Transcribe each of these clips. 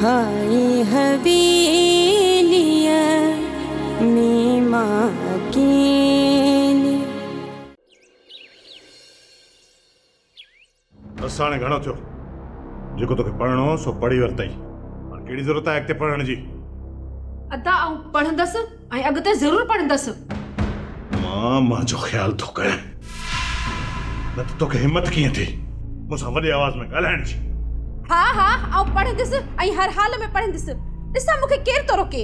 हाय हवेलिया में मां अकेली। असाने घणो थियो जेको तोखे पढ़णो सो पढ़ी वरतई। कहिड़ी ज़रूरत आहे अॻिते पढ़ण जी? अदा आऊं पढ़ंदसि ऐं अॻिते ज़रूरु पढ़ंदसि। मां जो ख़्याल थो कयां, न त तोखे हिम्मत कीअं थी मूंसां वॾे आवाज़ में ॻाल्हाइण जी? हा आऊं पढ़ंदसि ऐं हर हाल में पढ़ंदसि। ॾिसां मूंखे केरु थो रोके।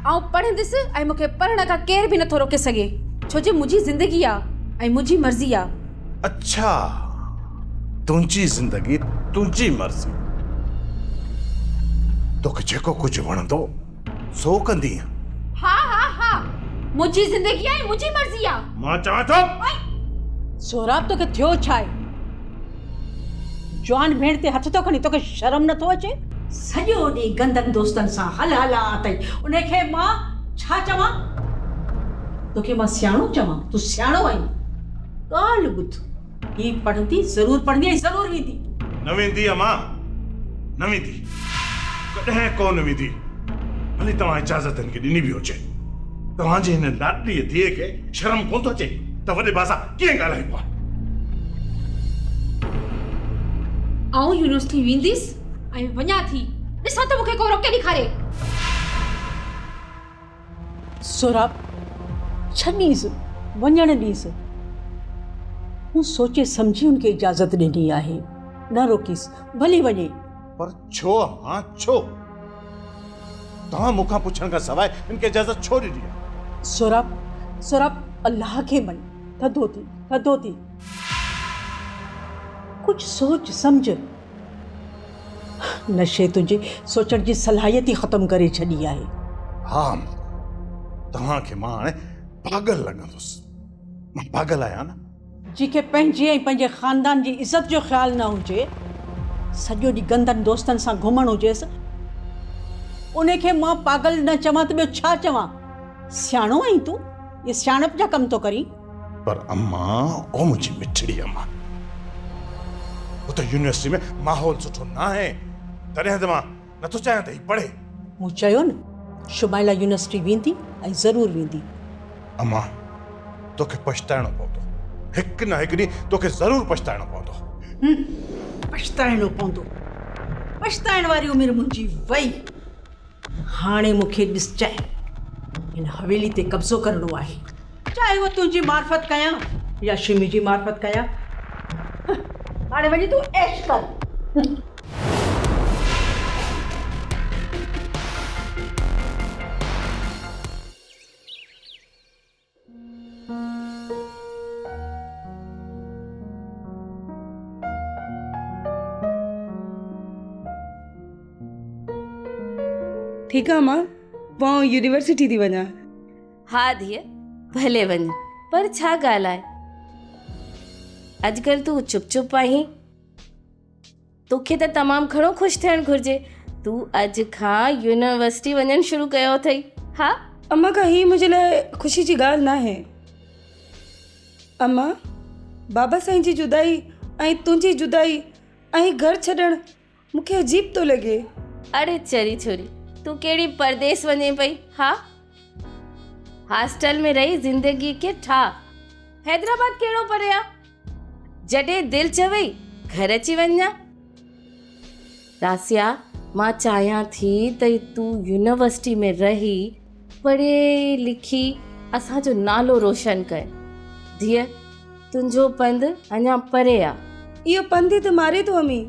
आऊं पढ़ंदसि ऐं मूंखे पढ़ण खां केरु बि नथो रोके सघे, छो जो मुंहिंजी ज़िंदगी आहे ऐं मुंहिंजी मर्ज़ी आहे। अच्छा, तुंहिंजी ज़िंदगी तुंहिंजी मर्ज़ी। तोखे जेको कुझु वणंदो सो कंदी। हा मुंहिंजी ज़िंदगी आहे, मुंहिंजी मर्ज़ी आहे। मां चवां थो सोराब तोखे थियो छा आहे? जवान भेण ते हथ तो खणी, तोखे शर्म नथो अचे? सॼो ॾींहुं गंदनि दोस्तनि सां हला अथई, उनखे मां छा चवां? तोखे मां सियाणो चवां? तूं सियाणो आहीं? ॻाल्हि ॿुध, ही पढ़ंदी ज़रूरु पढ़ंदी ऐं ज़रूरु वेंदी। न वेंदी अमां, न वेंदी, कॾहिं कोन वेंदी। भले तव्हां इजाज़त हिनखे ॾिनी बि हुजे। तव्हांजे हिन लाडलीअ धीअ खे शर्म कोन थो अचे त वॾे भाउ कीअं ॻाल्हाइबो आहे? आऊं यूनिवर्सिटी वेंदसि ऐं वञा थी, ॾिसां त मूंखे को रोके ॾेखारे। सोराब छॾीसि, वञण ॾीसि। हूं सोचे सम्झी हुनखे इजाज़त ॾिनी आहे, न रोकीसि, भली वञे। पर छो अमां, छो? तव्हां मूंखां पुछण खां सवाइ हिनखे इजाज़त छो ॾिनी आहे? सोराब अल्लाह खे मन, थधो थी। कुछ सोच समझ। नशे तुझे सोचण जी सलाहियत ही ख़त्म करे छॾी आहे। हा, तव्हांखे मां हाणे पागल लॻंदुसि। मां पागल आहियां न? जेके पंहिंजे ऐं पंहिंजे ख़ानदान जी इज़त जो ख़्यालु न हुजे, सॼो ॾींहुं गंदनि दोस्तनि सां घुमण हुजेसि, उनखे मां पागल न चवां त ॿियो छा चवां? सियाणो आहीं तूं? ये सियाणप जा कम तो करी? पर अम्मां, ओ मुंहिंजी मिठड़ी अम्मां, उते यूनिवर्सिटी में माहौल सुठो न आहे, तॾहिं त मां नथो चाहियां त ही पढ़े। मूं चयो न, शुमाइला यूनिवर्सिटी वेंदी ऐं ज़रूरु वेंदी। अम्मां, तोखे पछताइणो पवंदो, हिकु न हिकु ॾींहुं तोखे ज़रूरु पछताइणो पवंदो। पछताइणो पवंदो? पछताइण वारी उमिरि मुंहिंजी वई। हाणे मूंखे ॾिस, चाहे हिन हवेली ते कब्ज़ो करणो आहे, चाहे वो तुंहिंजी मार्फत कयां या शिमी जी मार्फत कयां। हाणे वञी तूं ऐश कर। ठीक है मां, वो यूनिवर्सिटी थी वञा। हा धीअ, भले वञ, पर छा ॻाल्हि आहे? अॼुकल्ह तूं चुप चुप आहीं। तोखे त तमामु घणो ख़ुशि थियणु घुरिजे। तूं अॼु खां यूनिवर्सिटी वञणु शुरू कयो अथई। हा अम्मा का ही मुझे लाइ ख़ुशी जी ॻाल्हि न आहे। अम्मा, बाबा साईं जी जुदाई ऐं तुंहिंजी जुदाई ऐं घर छॾणु मूंखे अजीब थो लॻे। अरे चरी छोरी, तूं कहिड़ी परदेस वञे पई? हा, हॉस्टल में रही ज़िंदगी खे ठाह। हैदराबाद कहिड़ो परे आहे? जॾहिं दिलि चवई घर अची वञा। रासिया, मां चाहियां थी त तूं यूनिवर्सिटी में रही पढ़े लिखी असांजो नालो रोशन कर। धीअ, तुंहिंजो पंधु अञा परे आहे। इहो पंधु त मारे थो अमी,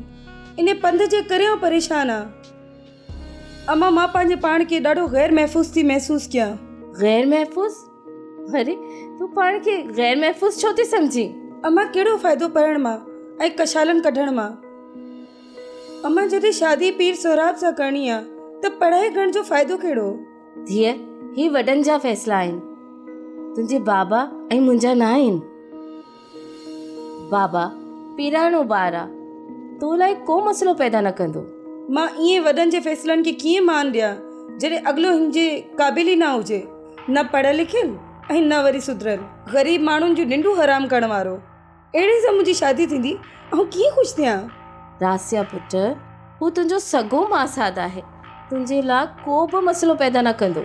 इन पंध जे करे परेशान आहे। अम्मा, मां पंहिंजे पाण खे ॾाढो गैर महफ़ूज़ थी महसूस कयां। गैर महफ़ूज़? अरे तूं पाण खे गैर महफ़ूज़ छो थी सम्झी? अम्मा, कहिड़ो फ़ाइदो पढ़ण मां ऐं कशालनि कढण मां? अम्मा, जॾहिं शादी पीर सोराब सां करणी आहे त पढ़ाई करण जो फ़ाइदो कहिड़ो? धीअ, ही वॾनि जा फ़ैसिला आहिनि, तुंहिंजे बाबा ऐं मुंहिंजा न आहिनि। बाबा पीराणो ॿार आहे, तो लाइ को मसइलो पैदा न कंदो। मां ईअं वॾनि जे फ़ैसिलनि खे कीअं मान ॾियां जॾहिं अॻिलो हिन जे क़ाबिल ई न हुजे, न पढ़ियलु लिखियलु ऐं न वरी सुधरियलु, ग़रीब माण्हुनि जूं निंडूं हराम करण वारो। अहिड़े सां मुंहिंजी शादी थींदी, ऐं कीअं ख़ुशि थियां? रासिया पुट, हू तुंहिंजो सॻो मासाद आहे, तुंहिंजे लाइ को बि मसइलो पैदा न कंदो।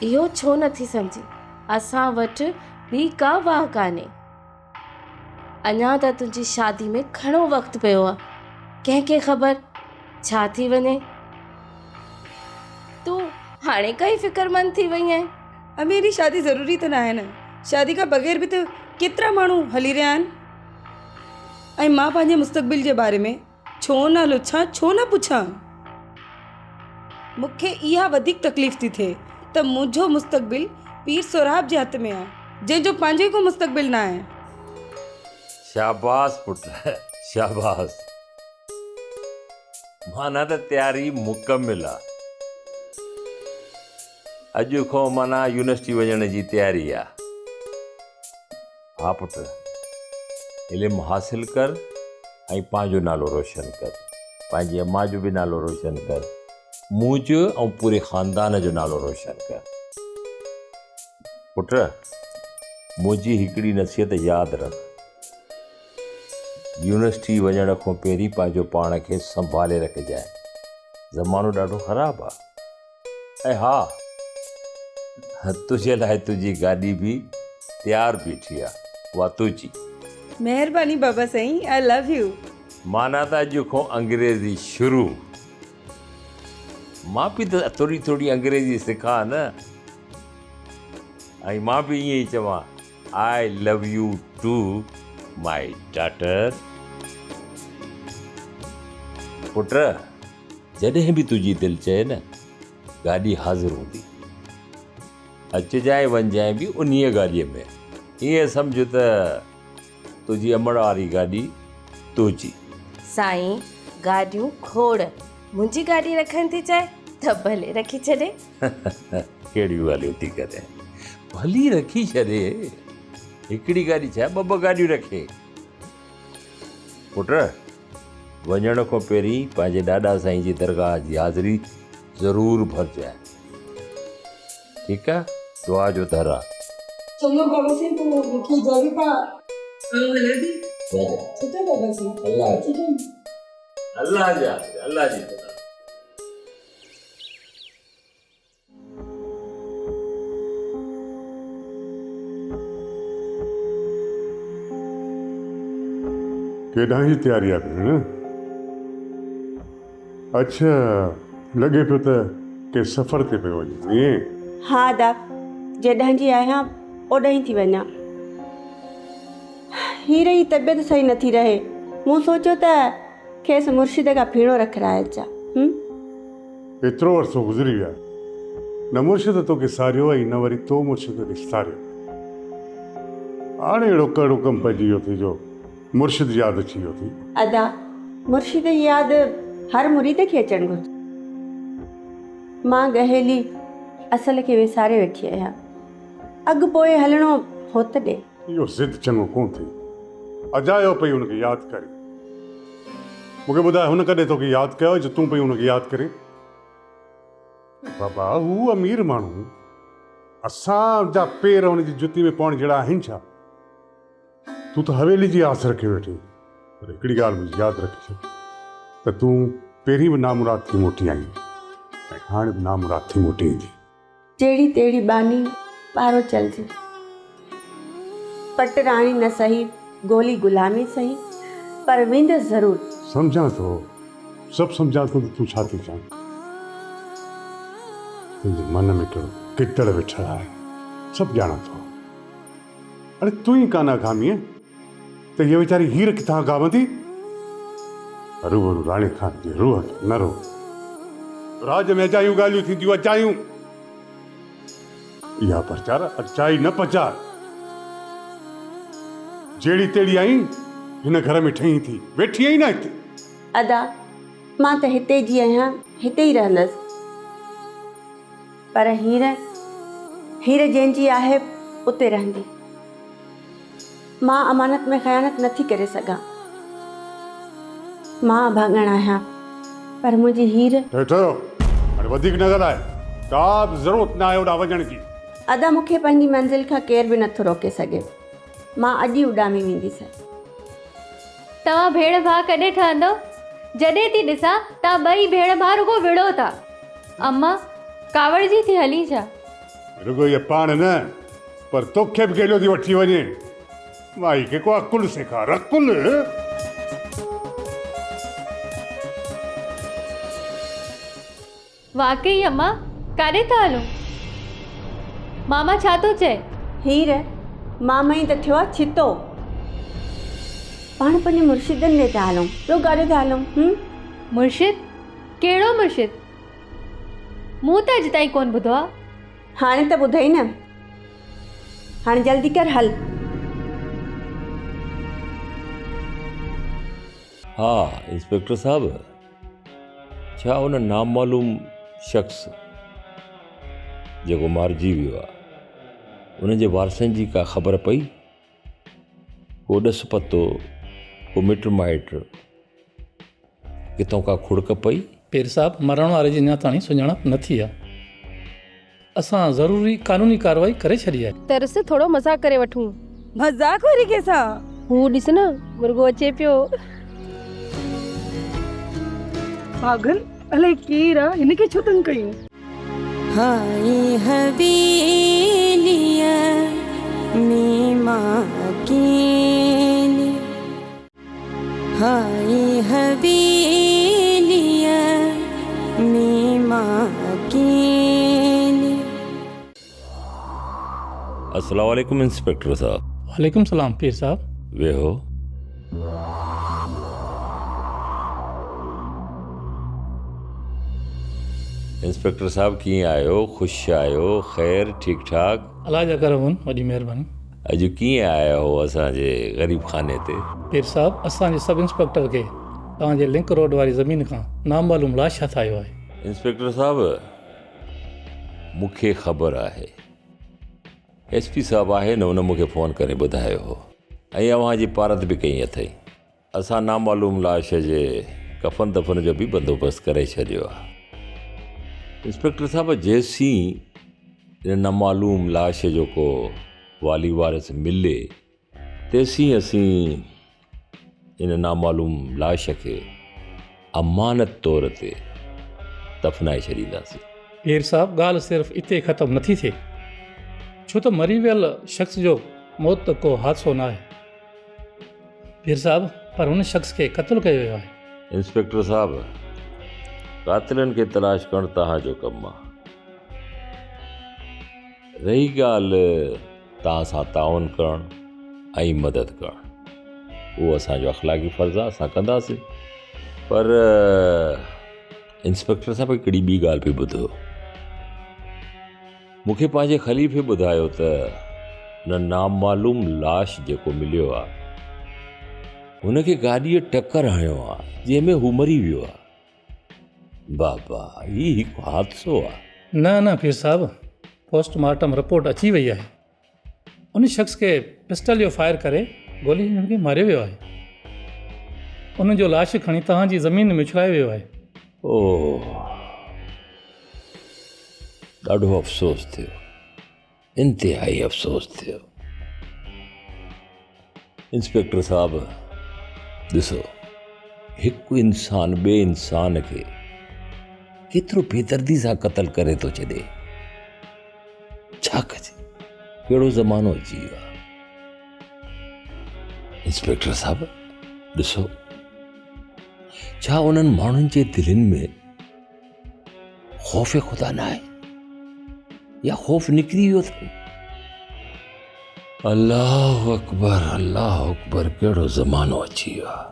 इहो छो नथी सम्झी? असां वटि ॿी का वाह कान्हे। अञा त तुंहिंजी शादी में घणो वक़्तु पियो आहे, कंहिंखे ख़बर छा थी वञे। तूं हाणे काई फ़िक्रमंद थी वई आहीं? अमीरी शादी ज़रूरी त न आहे न, शादी खां बग़ैर बि त केतिरा माण्हू हली रहिया आहिनि। ऐं मां पंहिंजे मुस्तक़बिल जे बारे में छो न लुछां, छो न पुछां? मूंखे इहा वधीक तकलीफ़ थी थिए त मुंहिंजो मुस्तक़बिल पीर सोराब जे हथ में आहे, जंहिंजो पंहिंजो ई को मुस्तक़बिल न आहे। शाबाश पुट, शाबाश। माना त तयारी मुकमिल आहे। अॼु खां माना यूनिवर्सिटी वञण जी तयारी आहे। हा पुट, इल्मु हासिल कर ऐं पंहिंजो नालो रोशन कर, पंहिंजी अम्मा जो बि नालो रोशन कर, मुंहिंजो ऐं पूरे ख़ानदान जो नालो रोशन कर। पुट, मुंहिंजी हिकिड़ी नसीहत यादि रख, यूनिवर्सिटी वञण खां पहिरीं पंहिंजो पाण खे संभाले रखजांइ, ज़मानो ॾाढो ख़राबु आहे। ऐं हा, तुंहिंजे लाइ तुंहिंजी गाॾी बि तयारु बीठी आहे, उहा तुंहिंजी। महिरबानी बाबा साईं, आई लव यू। माना त अॼु खां अंग्रेज़ी शुरू। मां बि त थोरी थोरी अंग्रेज़ी सिखां न, ऐं मां बि ईअं ई चवां, I love you too my daughter. पुट, जॾहिं बि तुंहिंजी दिलि चए न, गाॾी हाज़िर हूंदी। अचजांइ वञजांइ बि उन्हीअ गाॾीअ में। ईअं सम्झ त तुंहिंजी अमड़ वारी गाॾी तुंहिंजी। साईं, गाॾियूं खोड़, मुंहिंजी गाॾी रखनि थी चाहे त भले रखी छॾे। कहिड़ियूं ॻाल्हियूं थी करे, भली रखी छॾे। हिकिड़ी गाॾी छा, ॿ गाॾियूं रखे। पुट, वञण खां पहिरीं पंहिंजे ॾाॾा साईं जी दरगाह जी हाज़िरी ज़रूरु भरजांइ, ठीकु आहे? दुआ जो दर आहे। चलो बाबा साईं, तो मूंखे जल्दी सुठो बाबा साईं। अल्लाह जा, अल्लाह जी। केॾांहुं जी तयारी आहे भेण? अच्छा, लॻे पियो त के सफ़र ते पियो वञे, ईअं? हा दा, जॾहिं जी आहियां ओॾां थी वञा। हीर जी तबियत सही नथी रहे, मूं सोचियो त खेसि मुर्शिद खां फीणो रखाए अचां। एतिरो अरसो गुज़री विया, न मुर्शिद तोखे सारियो ऐं न वरी तो मुर्शिद खे सारियो। हाणे अहिड़ो कहिड़ो कमु पइजी वियो थी जो मुर्शिद यादि अची वियो थी? अदा, मुर्शिद जी यादि हर मुरीद खे अचणु घुरिजे। मां गहेली असल खे विसारे वेठी आहियां, अॻु पोइ हलणो हो त ॾे। इहो ज़िद चङो कोन थी, अजायो पई हुनखे यादि करे। मूंखे ॿुधाए, हुन कॾहिं तोखे यादि कयो जो तूं पई हुनखे यादि करे? बाबा, हू अमीर माण्हू, असांजा पेर हुनजी जुती में पवण जहिड़ा आहिनि छा? तूं त हवेली जी आस रखे वेठी। पर हिकिड़ी ॻाल्हि मुंहिंजी यादि रखी छॾ त तूं पहिरीं बि नामुराद थी मोटी आई ऐं हाणे बि नामुराद थी मोटी ईंदी। जहिड़ी तहिड़ी बानी ॿारो चलजे, पट राणी न सही, गोली गुलामी सही, पर विंद ज़रूरु। सम्झां थो, सभु सम्झां थो त तूं छा थी चाहीं। तुंहिंजे मन में कहिड़ो कितड़ वेठल आहे, सभु ॼाणां थो। अरे तूं ई कान गामीअ त हीअ वीचारी हीर किथां गावंदी? रूबरू राणी खान जी रूह न रो। राज में अजायूं ॻाल्हियूं थींदियूं, अजायूं। इहा प्रचार अचाई न प्रचार। जहिड़ी तेड़ी आई हिन घर में ठही थी वेठी आई न हिते। अदा, मां त हिते जी आहियां, हिते ई रहंदसि। पर हीर जंहिंजी आहे उते रहंदी। मां अमानत में ख़यानत नथी करे सघां। मां भाङण आहियां, पर मुंहिंजी हीर। हाणे वधीक न ॻाल्हाए, का बि ज़रूरत न आहे होॾां वञण जी। अदा, मूंखे पंहिंजी मंज़िल खां केर बि नथो रोके सघे। मां अॼु ई उॾामी वेंदसि। तव्हां भेण भाउ कॾहिं ठहंदो? जॾहिं थी ॾिसां तव्हां ॿई भेण भाउ रुगो विड़ो था। अम्मा कावड़जी थी हली छा? रुगो ये पाण न पर तोखे बि केॾो थी वठी वञे। माई खे को अकुल सेखार, अकुल। वाकई अम्मा काॾे था हलो? मामा छा थो चए? हीर मामा ई त थियो आहे छितो। पाण पंहिंजे मुर्शिदनि ॾे था हलूं, ॿियो काॾे था हलूं? मुर्शिद? कहिड़ो मुर्शिद? मूं त अॼु ताईं कोन ॿुधो आहे। हाणे त ॿुधई न, हाणे जल्दी कर हल। हा इंस्पेक्टर साहब, छा उन नामालूम शख़्स जेको मारिजी वियो आहे उन जे वारसनि जी का ख़बर पई? को ॾस पतो, को मिट माइट, किथां का खुड़क पई? पीर साहब, मरण वारे जी अञा ताणी सुञाणप न थी आहे। असां ज़रूरी कानूनी कार्रवाई करे छॾी आहे। तरस थोरो मज़ाक करे वठूं। मज़ाक वरी कंहिंसां? हू ॾिस न मुर्गो अचे पियो। पागल, अलाए केरु आहे, हिनखे छो तंग कयूं? हाय हवेलिया में मां अकेली, हाय हवेलिया में मां अकेली। अस्सलाम वालेकुम इंस्पेक्टर साहब। वालेकुम सलाम पीर साहब। वेहो। इंस्पेक्टर साहब कीअं आहियो? ख़ुशि आहियो? ख़ैर ठीक ठाक? अलाह जा कर हुअनि, वॾी महिरबानी। अॼु कीअं आया हो असांजे ग़रीब खाने ते? पीर साहब, असांजे सब इंस्पेक्टर खे तव्हांजे लिंक रोड वारी ज़मीन खां नामालूम लाश हथ आयो आहे। इंस्पेक्टर साहब, मूंखे ख़बर आहे। SP साहब आहे न, उन मूंखे फ़ोन करे ॿुधायो हो ऐं अव्हांजी पारत बि कई अथई। असां नामालूम लाश जे कफ़न दफ़न जो बि बंदोबस्तु करे छॾियो आहे। इंस्पेक्टर साहब, जेसीं इन नामालूम लाश जो को वाली वारिस मिले तेसीं असीं इन नामालूम लाश खे अमानत तौर ते दफ़नाए छॾींदासीं। पीर साहब, ॻाल्हि सिर्फ़ु इते ख़तमु नथी थिए, छो त मरी वियल शख़्स जो मौत त को हादसो न आहे पीर साहब, पर हुन शख़्स खे क़त्ल कयो वियो आहे। इंस्पेक्टर साहब, कातिलनि खे तलाश करणु तव्हांजो कमु आहे। रही ॻाल्हि तव्हां सां ताउन करणु ऐं मदद करणु, उहो असांजो अख़लाक़ी फ़र्ज़ु आहे, असां कंदासीं। पर इंस्पेक्टर साहब, हिकिड़ी ॿी ॻाल्हि बि ॿुधो। मूंखे पंहिंजे ख़लीफ़े ॿुधायो त न नामालूम लाश जेको मिलियो आहे हुनखे गाॾीअ टकर हणियो आहे जंहिंमें हू मरी वियो आहे। बाबा, ही हिकु हादसो आहे। न न पीर साहब, पोस्टमार्टम रिपोर्ट अची वई आहे। उन शख़्स खे पिस्टल जो फायर करे गोली हुनखे मारियो वियो आहे। उनजो लाश खणी तव्हांजी ज़मीन में उछलायो वियो आहे। ओह, ॾाढो अफ़सोस थियो, इंतिहाई अफ़सोस थियो। इंस्पेक्टर साहब, ॾिसो, हिकु इंसान ॿिए इंसान खे केतिरो बेदर्दी सां क़त्ल करे थो छॾे। छा कजे, कहिड़ो ज़मानो अची वियो आहे। इंस्पेक्टर साहब, ॾिसो, छा उन्हनि माण्हुनि जे दिलनि में ख़ौफ़ ख़ुदा न आहे या ख़ौफ़ निकिरी वियो अथनि? अल्लाह अकबर, अल्लाह अकबर, कहिड़ो ज़मानो अची वियो आहे।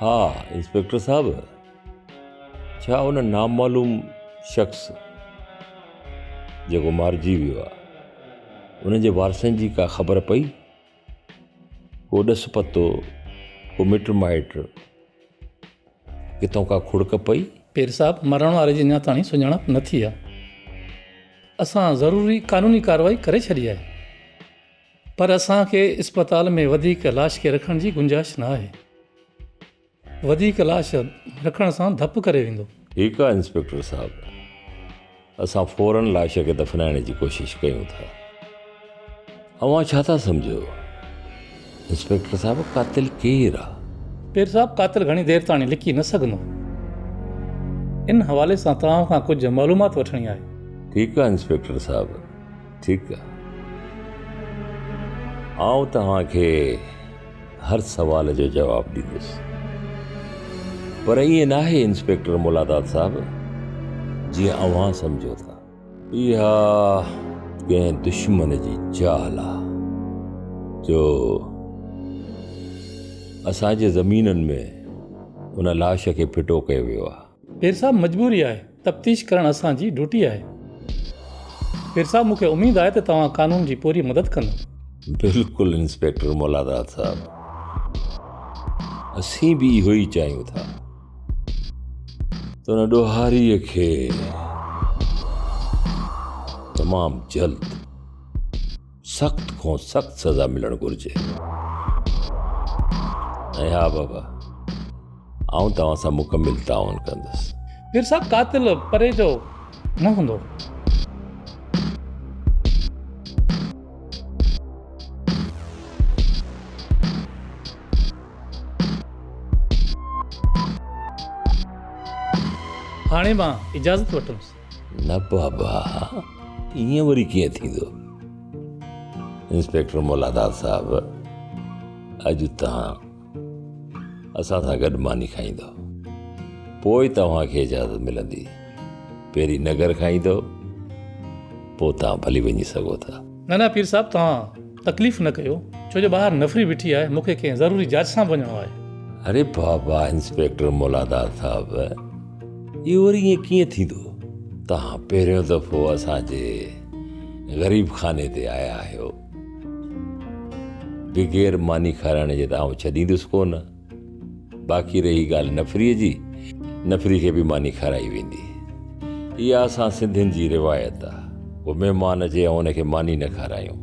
हा इंस्पेक्टर साहब, छा उन नामालूम शख़्स जेको मारिजी वियो आहे उन जे वारसनि जी का ख़बर पई? को ॾस पतो, को मिट माइट, किथां का खुड़क पई? पीर साहब, मरण वारे जी अञा ताणी सुञाणप न थी आहे। असां ज़रूरी कानूनी कार्रवाई करे छॾी आहे, पर असांखे इस्पताल में वधीक लाश खे रखण जी गुंजाइश न आहे। वधीक लाश रखण सां धप करे वेंदो। ठीकु आहे इंस्पेक्टर साहब, असां फ़ौरन लाश खे दफ़नाइण जी कोशिशि कयूं था। अव्हां छा था सम्झो इंस्पेक्टर साहब, कातिल केरु आहे? पेर साहब कातिल घणी देर ताणी लिखी न सघंदो। इन हवाले सां तव्हां खां कुझु मालूमात वठणी आहे। ठीकु आहे इंस्पेक्टर साहब, ठीकु आहे। आउं तव्हांखे हर सवाल जो जवाबु ॾींदुसि, पर ईअं न आहे इंस्पेक्टर मुलादात साहब जीअं अव्हां सम्झो था। इहा कंहिं दुश्मन जी चाल आहे जो असांजे ज़मीननि में उन लाश खे फिटो कयो वियो आहे। पेर साहब मजबूरी आहे, तफ्तीश करणु असांजी ड्यूटी आहे। पेर साहब मूंखे उमेदु आहे त तव्हां कानून जी पूरी मदद कंदो। बिल्कुलु इंस्पेक्टर मुलादात साहब, असीं बि इहो ई चाहियूं था त उन ॾोहारीअ खे तमामु जल्द सख़्त खां सख़्त सज़ा मिलणु घुरिजे। ऐं हा बाबा, आउं तव्हां सां मुकमिल ताउन कंदुसि। पेर साहब कातिल परे जो न हूंदो। हाणे मां इजाज़त वठुमि। न बाबा, ईअं वरी कीअं थींदो। इंस्पेक्टर मुलादात साहब, अॼु तव्हां असां सां गॾु मानी खाईंदो, पोइ तव्हांखे इजाज़त मिलंदी। पहिरीं नगर खाईंदो, पोइ तव्हां भली वञी सघो था। न पीर साहब, तव्हां तकलीफ़ न कयो, छो जो ॿाहिरि नफ़री बीठी आहे, मूंखे कंहिं ज़रूरी जांच सां वञिणो आहे। अरे बाबा इंस्पेक्टर मुलादात साहब, इहो वरी ईअं कीअं थींदो। तव्हां पहिरियों दफ़ो असांजे ग़रीब खाने ते आया आहियो, बग़ैर मानी खाराइण जे त आउं छॾींदुसि कोन। बाक़ी रही ॻाल्हि नफ़रीअ जी, नफ़री खे बि मानी खाराई वेंदी। इहा असां सिंधियुनि जी रिवायत आहे। पोइ महिमान अचे ऐं उनखे मानी न खारायूं।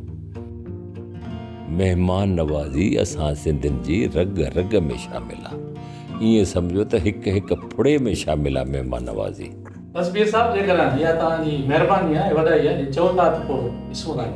महिमान नवाज़ी असां सिंधियुनि जी रग रग में शामिल आहे। ईअं सम्झो त हिकु हिकु फुड़े में शामिल आहे महिमान नवाज़ी। बस पीर साहब, जेकर इहा तव्हांजी महिरबानी आहे, वॾाई आहे, चओ था त पोइ ॾिसूं था।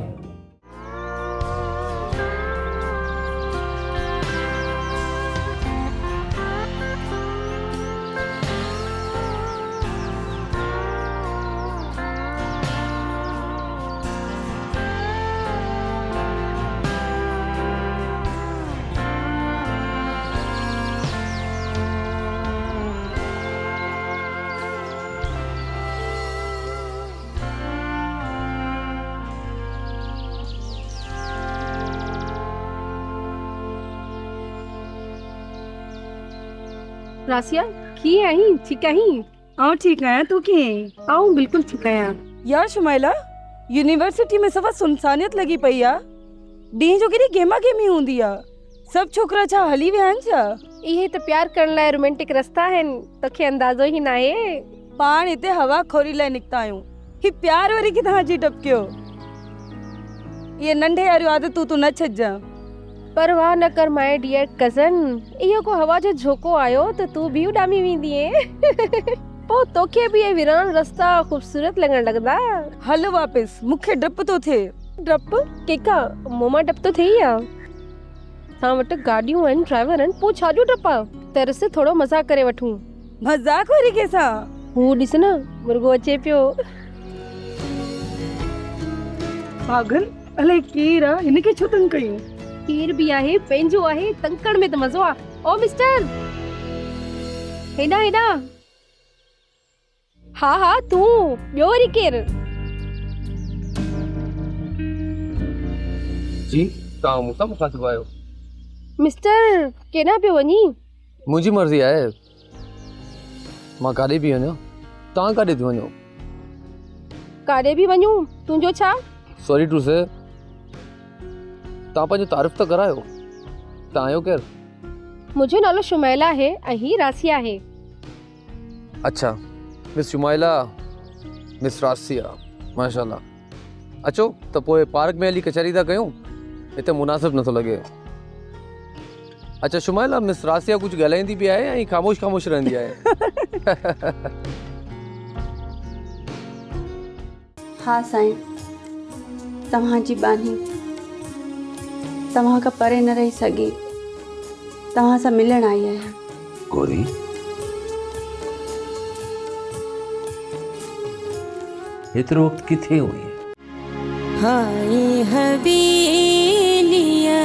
रासिया, कीअं आहीं? ठीकु आहीं? आउं ठीकु आहियां, तूं कीअं आहीं? आऊं बिल्कुलु ठीकु आहियां। यार शुमाइला, यूनिवर्सिटी में सफ़ा सुनसानियत लॻी पई आहे। ॾींहं जो केॾी गेमा गेमी हूंदी आहे। सभु छोकिरा छा हली विया आहिनि छा? इहे त प्यार करण लाइ रोमांटिक रस्ता आहिनि, तोखे अंदाज़ो ई न आहे। पाण हिते हवा खोरी लाइ निकिता आहियूं। ही प्यार वरी किथां अची टपकियो? ये नंढे वारियूं आदतूं तूं न छॾजां। परवाह न कर माय डियर कज़न, इहो को हवा जो झोको आयो त तूं बि उॾामी वेंदीअ। पोइ तोखे बि ये वीरान रस्ता ख़ूबसूरत लॻण लॻंदा। हल वापस, मूंखे डप थो थिए। डप? केका मोमा डप तो थिए या? असां वटि गाॾियूं आहिनि, ड्राइवर आहिनि, पोइ छा जो डप आहे? तरस थोरो मज़ाक करे वठूं। मज़ाक वरी कंहिंसां? हू ॾिस न, मुर्गो अचे पियो। पागल, अलाए केरु आहे, हिनखे छो तंग कयूं? केर बि आहे, पंहिंजो आहे, तंकड़ में त मज़ो आहे। ओ मिस्टर, हेॾा हेॾा। हा हा, तूं ॿियो वरी केरु? जी, तव्हां मूंसां मुखातिब आहियो? मिस्टर, केॾां पियो वञी? मुंहिंजी मर्ज़ी आहे, मां काॾे बि वञा। तव्हां काॾे थी वञो? काॾे बि वञूं, तुंहिंजो छा? सॉरी टू से, तव्हां पंहिंजो तारीफ़ त करायो। तव्हां आहियो केरु? मुंहिंजो नालो शुमाइला आहे ऐं ही रासिया आहे। अच्छा, मिस शुमाइला, मिस रासिया, माशाल्लाह। अचो त पोइ पार्क में हली कचहरी था कयूं, हिते मुनासिब नथो लॻे। अच्छा शुमाइला, मिस रासिया कुझु ॻाल्हाईंदी बि आहे ऐं ख़ामोश ख़ामोश रहंदी आहे। हा साईं, तव्हांजी बानी तव्हां खां परे न रही सघी। तव्हां सां मिलण आई आहियां। गौरी एतिरो वक़्तु किथे हुई? हाय हवेलिया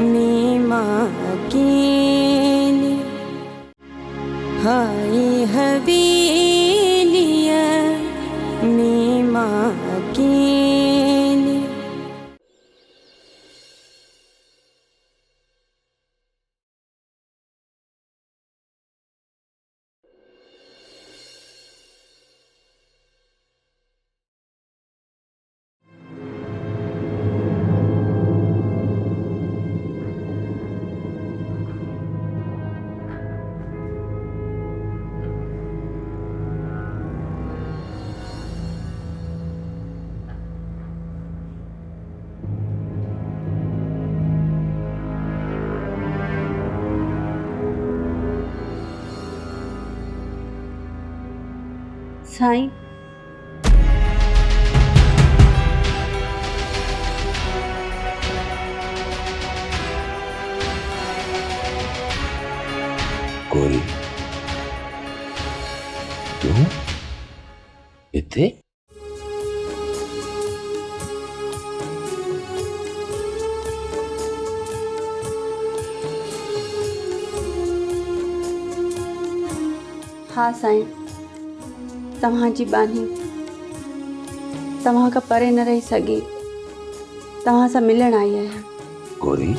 में मां अकेली, हाय हवेलिया में मां अकेली। साईं, गौरी तू इथे? हा साईं, तव्हांजी बानी तव्हां खां परे न रही सघी, तव्हां सां मिलण आई आहियां। गौरी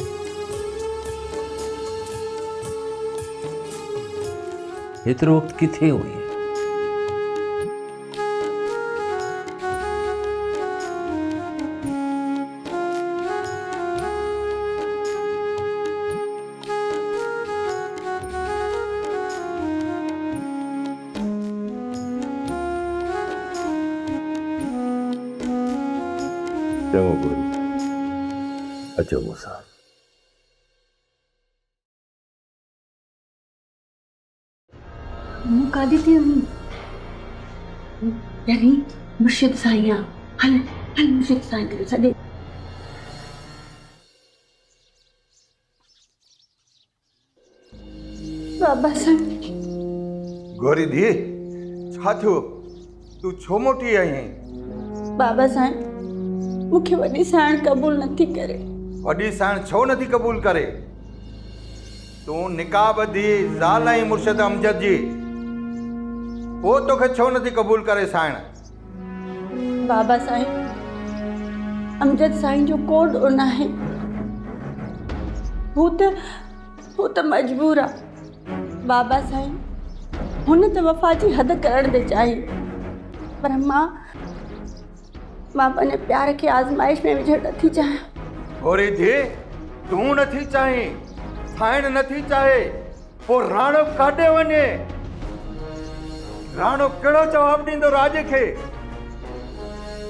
एतिरो वक़्तु किथे हुई? चङो गौरी, अचो मूंसां। मूं काॾे थी वञी? डरी मुर्शिद साईं आहे। हल हल मुर्शिद साईं खे छॾे। बाबा साईं। गौरी धी छा थियो? तूं छो मोटी आई आहीं? बाबा साईं, मूंखे वॾी साइण क़बूल नथी करे। वॾी साइण छो नथी क़बूल करे? तूं निकाह ॿधी ज़ाल आहीं मुर्शिद अमजद जी, पोइ तोखे छो नथी क़बूल करे साइण? बाबा साईं, अमजद साईं जो कोड उन आहे। हू त मजबूर आहे। बाबा साईं, हुन त वफ़ा जी हद करण थी चाहे, पर मां पंहिंजे प्यार खे आज़माइश में विझणु नथी चाहियां। गौरी धी, तूं नथी चाहीं, साइण नथी चाहे, पोइ राणो काॾे वञे? राणो कहिड़ो जवाबु ॾींदो राज खे?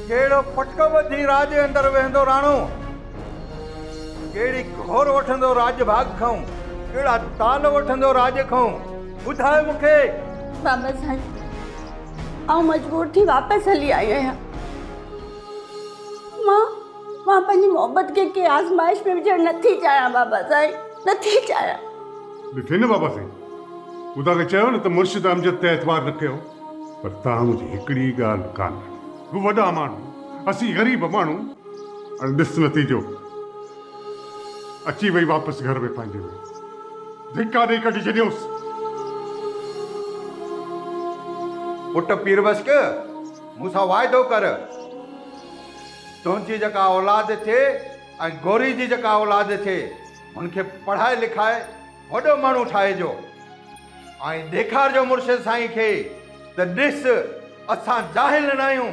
कहिड़ो पटको ॿधी राज जे अंदरि वेहंदो राणो? कहिड़ी घोर वठंदो राज भाग खां? कहिड़ा ताल वठंदो राज खां? ॿुधाए मूंखे। बाबा साईं, आउं मजबूर थी वापसि हली आई आहियां। मां पंहिंजी मोहबत खे आज़माइश में विझणु नथी चाहियां। बाबा साईं, नथी चाहियां। ॾिठे न बाबा साईं, मूं तव्हांखे चयो न त मुर्शिद अमजद ते एतवार न कयो, पर तव्हां मुंहिंजी हिकिड़ी ॻाल्हि कान। हू वॾा माण्हू, असीं ग़रीब माण्हू। हाणे ॾिस नतीजो, अची वई वापसि घर में पंहिंजे में, धिका ॾेई कढी छॾियोसि। पुट पीरबश्क, मूंसां वाइदो कर, तुंहिंजी जेका औलाद थिए ऐं गौरी जी जेका औलाद थिए, हुनखे पढ़ाए लिखाए वॾो माण्हू ठाहिजो ऐं ॾेखारिजो मुर्शिद साईं खे त ॾिस, असां जाहिल न आहियूं।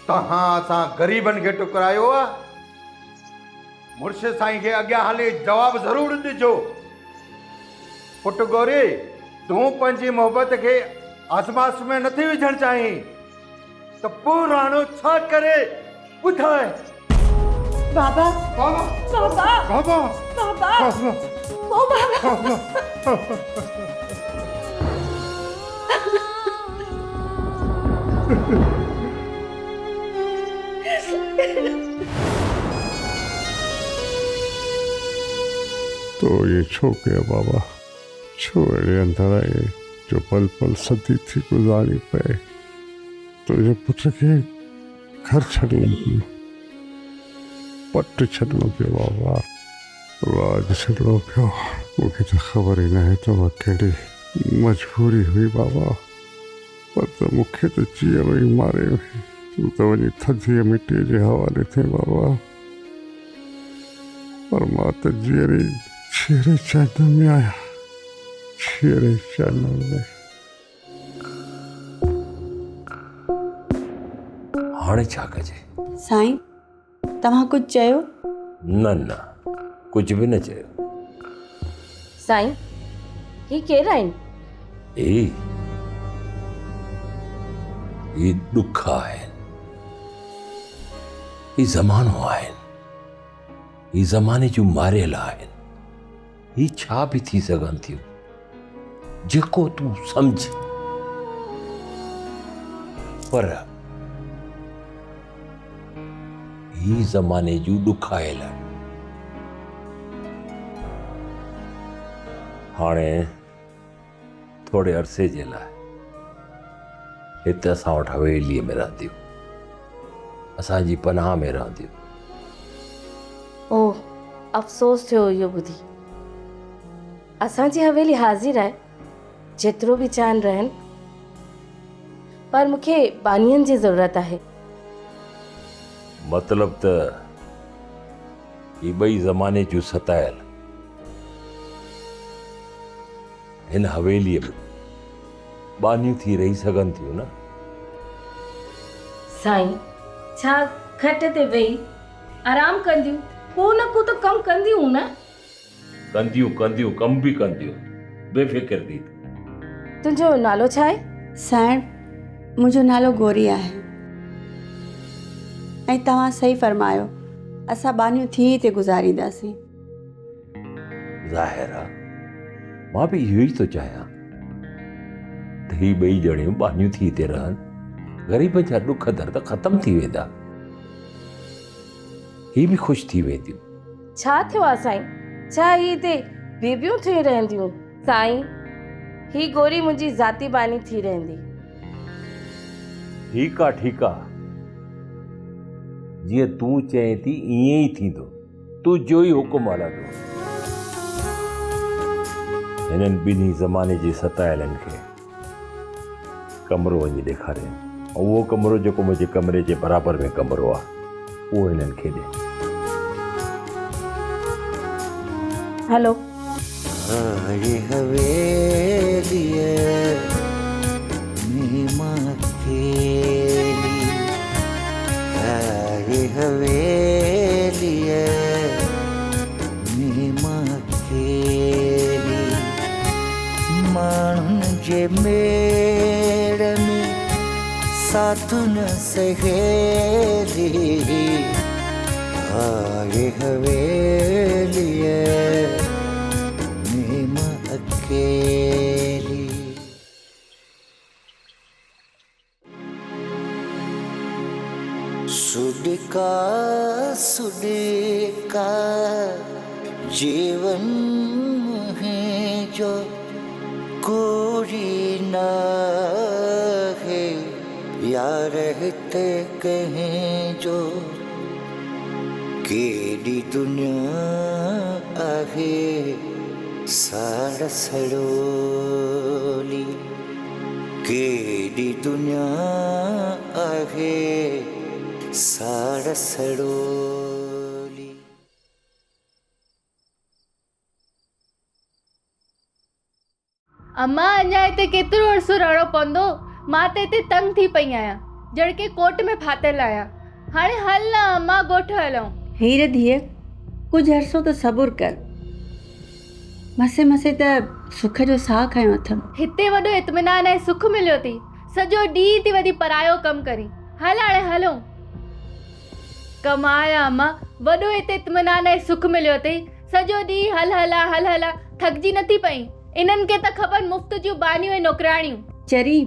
तव्हां असां ग़रीबनि खे टुकरायो आहे। मुर्शिद साईं खे अॻियां हली जवाबु ज़रूरु ॾिजो। पुट गौरी, तूं पंहिंजी मोहबत खे आज़माइश में नथी विझणु चाहीं, त पोइ राणो छा करे? ॿुधाए। बाबा बाबा बाबा बाबा बाबा बाबा ओ बाबा तू तो ये छो कयो बाबा, छो अहिड़े अंदरि आहे जो पल पल सदी थी गुज़ारी पए। तुंहिंजे पुट खे घर छॾिणो पियो, पट छॾिणो पियो बाबा, राज छॾिणो पियो। मूंखे त ख़बर ई न आहे त मां कहिड़ी मजबूरी हुई बाबा, पर त मूंखे त जीअरो ई मारे वई। तूं त वञी थधीअ मिटीअ जे हवाले थिए बाबा, पर मां त जीअरे चादर में आहियां, जीअरे चादर में। हाणे छा कजे? साईं तव्हां कुझु चयो? न कुझु बि न चयो। साईं ही केरु आहिनि? ही ॾुख आहिनि, ही ज़मानो आहिनि, ही ज़माने जूं मारियल आहिनि। ही छा बि थी सघनि थियूं, जेको तूं सम्झ, पर ही ज़माने जूं ॾुखायल आहिनि। हाणे थोरे अरसे जे लाइ हिते असां वटि हवेलीअ में रहंदियूं, असांजी पनाह में रहंदियूं। ओह अफ़सोस थियो इहो ॿुधी। असांजी हवेली हाज़िर आहे, जेतिरो बि चाहिनि रहनि, पर मूंखे बानियनि जी ज़रूरत आहे। मतिलब त ही ॿई ज़माने जूं सतायल हिन हवेलीअ में बानियूं थी रही सघनि थियूं न? साईं छा खट ते वेही आराम कंदियूं, को न को त कमु कंदियूं न? कंदियूं कम बि कंदियूं, बेफ़िक्र थी। तुंहिंजो नालो छा आहे? साईं मुंहिंजो नालो गौरी आहे। ऐं तव्हां सही फरमायो, असां बानियूं थी ते गुज़ारींदासीं। ज़ाहिर आहे मां बि इहो ई थो चाहियां त ही ॿई ॼणियूं बानियूं थी ते रहनि, ग़रीब जा ॾुख दर्द ख़तम थी वेंदा, ही बि ख़ुशि थी वेंदियूं। छा थियो आहे साईं? छा ही हिते बीबियूं थी रहंदियूं? साईं ही गोरी मुंहिंजी ज़ाती बानी थी रहंदी। ठीकु आहे, जीअं तूं चएं थी ईअं ई थींदो, तुंहिंजो ई हुकुम हलंदो। हिननि ॿिन्ही ज़माने जे सतायलनि खे कमिरो वञी ॾेखारे, ऐं उहो कमिरो जेको मुंहिंजे कमरे जे बराबरि में कमिरो आहे, उहो हिननि खे ॾे। हलो। आए हवेलीअ में मां अकेली, आए हवेलीअ में मां अकेली, माण्हुनि जे मेड़ में साथ न सहेली, आए हवेलीअ में मां अकेली। सुडिका जीवन है जो कोई ना है, या रहते कहीं जो केड़ी दुनिया आहे साड़ सड़ोली, केड़ी दुनिया आहे साड़ सड़ोली। अम्मा अञा हिते केतिरो अर्सो रहणो पवंदो? मां त हिते तंग थी पई आहियां, ॼण के कोट में फाथल आहियां। हाणे हल न अम्मा, ॻोठ हलूं। हीर धीअ कुझु अर्सो त सबुर कर, मसे मसे त सुख जो साह खयो अथमि। हिते वॾो इत्मीनान ऐं सुख मिलियो थी, सॼो ॾींहुं थी वधी परायो कमु करी। हल हाणे हलूं। कमाल आहे अम्मा, वॾो हिते इत्मीनान ऐं सुख मिलियो अथई, सॼो ॾींहुं हल हला थकिजी नथी पई। इन्हनि खे त ख़बर मुफ़्त जूं बानियूं ऐं नौकराणियूं। चरी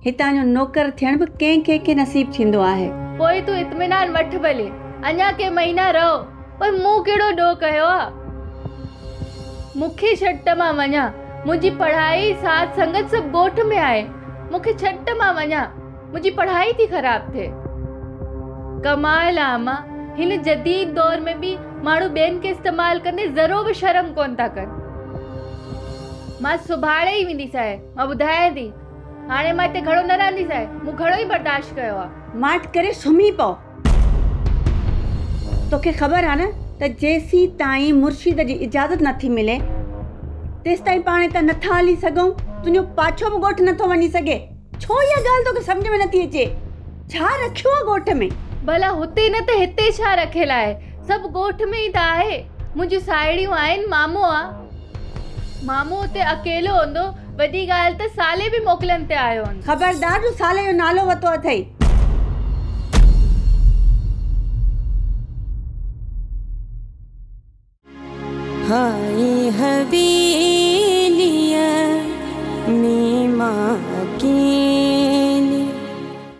हितां जो नौकर थियण बि कंहिं कंहिंखे नसीब थींदो आहे। पोइ तूं इत्मीनान वठ भले, अञा के महीना रहो, पर मूं कहिड़ो ॾोह कयो आहे। मूंखे छॾ मां वञा, मुंहिंजी पढ़ाई साथ संगत सभु ॻोठ में आहे, मूंखे छॾ मां वञा, मुंहिंजी पढ़ाई थी ख़राब थिए। कमाल आहे अम्मा, हिन जदीद दौर में भी माण्हू ॿियनि खे इस्तेमाल कंदे ज़रो बि शर्म कोन था कनि। मां सुभाणे ई वेंदीसांइ, मां ॿुधायां थी। हाणे मां हिते घणो न रहंदीसांइ, मूं घणो ई बर्दाश्त कयो आहे। माठ करे सुम्ही पओ। तोखे ख़बर आहे न त जेसी ताईं मुर्शिद जी इजाज़त नथी मिले तेसि ताईं पाण हितां नथा हली सघूं। तुंहिंजो पाछो बि ॻोठ नथो वञी सघे। छो इहा ॻाल्हि तोखे सम्झ में नथी अचे? छा रखियो आहे ॻोठ में? भला हुते न त हिते छा रखियल आहे? सभु ॻोठ में ई त आहे। मुंहिंजूं साहेड़ियूं आहिनि, मामो आहे। मामो हुते अकेलो हूंदो, वॾी ॻाल्हि त साले बि मोकलनि ते आयो हूंदो। ख़बरदार जो साले जो नालो वरितो अथई। हाय हवेली